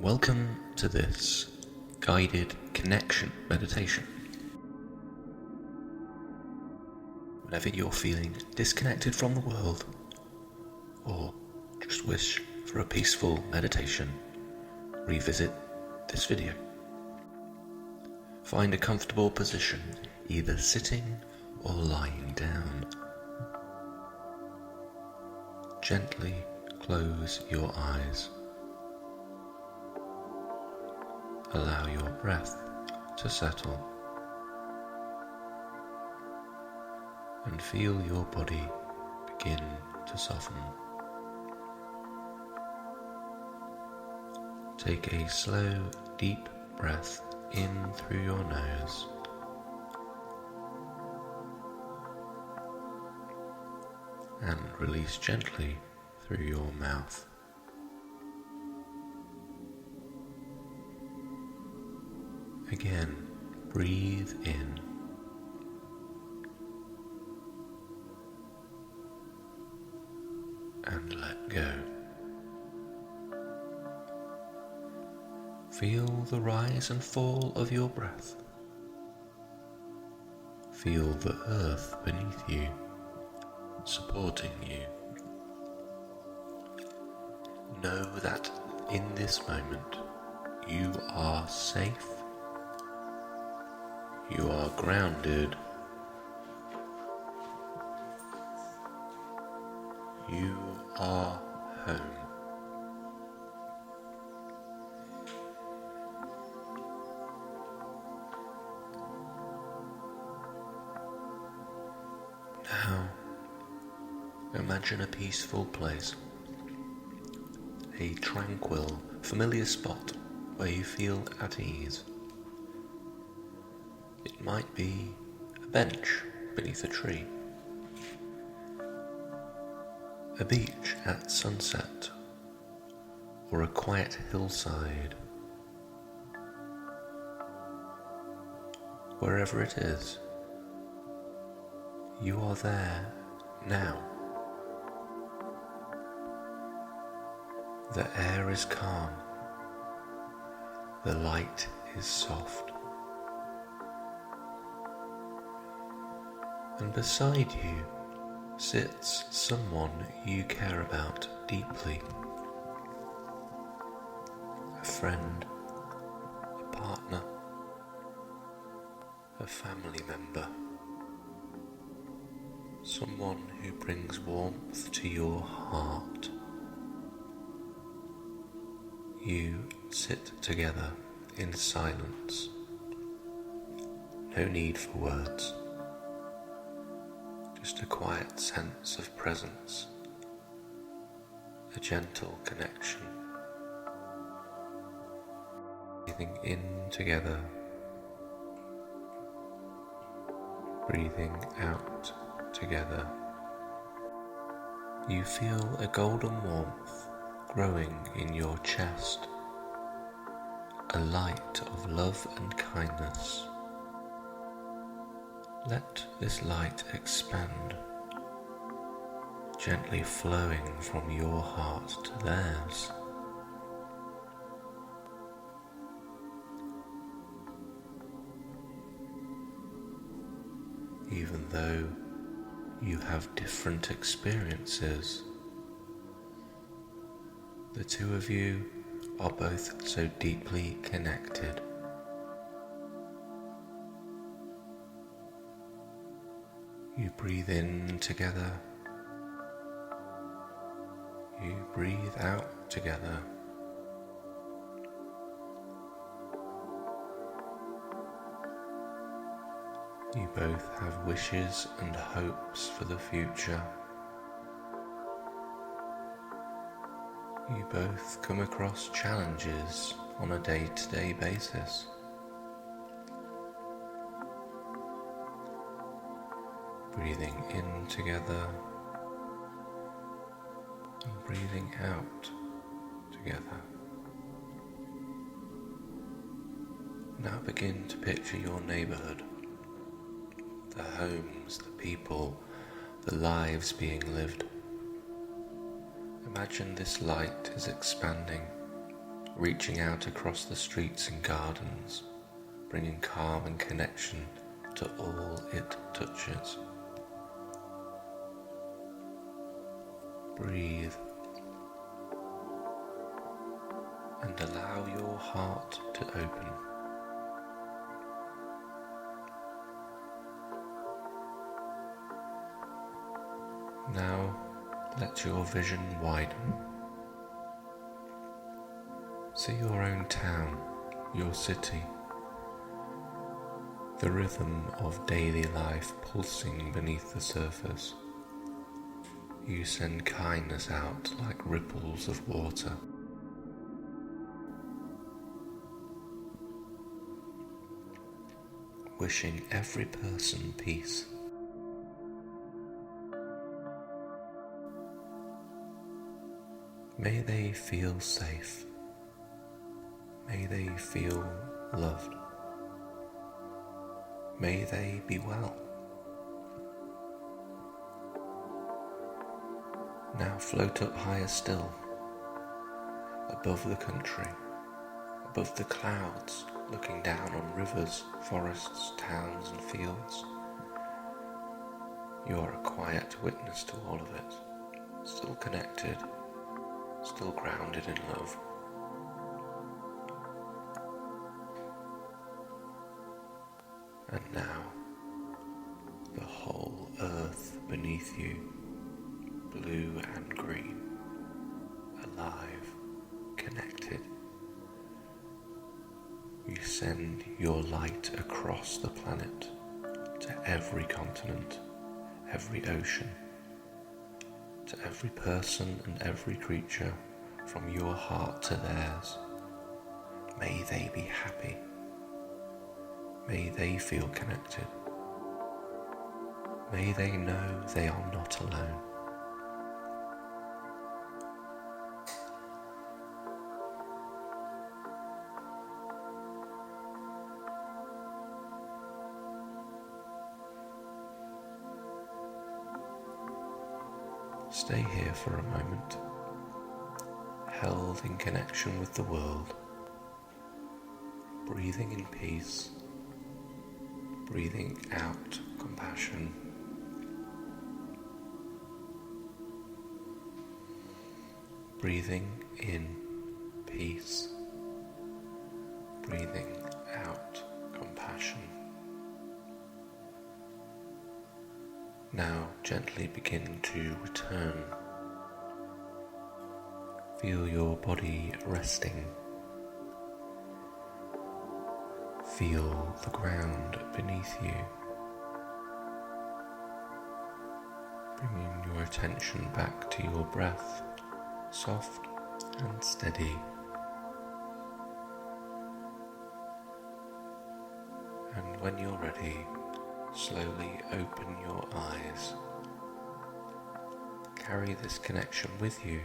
Welcome to this guided connection meditation. Whenever you're feeling disconnected from the world or just wish for a peaceful meditation, revisit this video. Find a comfortable position, either sitting or lying down. Gently close your eyes. Allow your breath to settle and feel your body begin to soften. Take a slow, deep breath in through your nose and release gently through your mouth. Again, breathe in and let go. Feel the rise and fall of your breath. Feel the earth beneath you, supporting you. Know that in this moment you are safe. You are grounded. You are home. Now, imagine a peaceful place, a tranquil, familiar spot where you feel at ease. It might be a bench beneath a tree, a beach at sunset, or a quiet hillside. Wherever it is, you are there now. The air is calm, the light is soft. And beside you sits someone you care about deeply. A friend, a partner, a family member. Someone who brings warmth to your heart. You sit together in silence. No need for words. Just a quiet sense of presence, a gentle connection. Breathing in together, breathing out together. You feel a golden warmth growing in your chest, a light of love and kindness. Let this light expand, gently flowing from your heart to theirs. Even though you have different experiences, the two of you are both so deeply connected. You breathe in together, you breathe out together. You both have wishes and hopes for the future. You both come across challenges on a day-to-day basis. Breathing in together and breathing out together. Now begin to picture your neighbourhood, the homes, the people, the lives being lived. Imagine this light is expanding, reaching out across the streets and gardens, bringing calm and connection to all it touches. Breathe and allow your heart to open. Now let your vision widen. See your own town, your city, the rhythm of daily life pulsing beneath the surface. You send kindness out like ripples of water. Wishing every person peace. May they feel safe. May they feel loved. May they be well. Now float up higher still, above the country, above the clouds, looking down on rivers, forests, towns and fields. You are a quiet witness to all of it, still connected, still grounded in love. And now, the whole earth beneath you, blue and green, alive, connected. You send your light across the planet to every continent, every ocean, to every person and every creature, from your heart to theirs. May they be happy. May they feel connected. May they know they are not alone. Stay here for a moment, held in connection with the world, breathing in peace, breathing out compassion, breathing in peace, breathing out compassion. Now gently begin to return. Feel your body resting. Feel the ground beneath you. Bringing your attention back to your breath, soft and steady. And when you're ready, slowly open your eyes. Carry this connection with you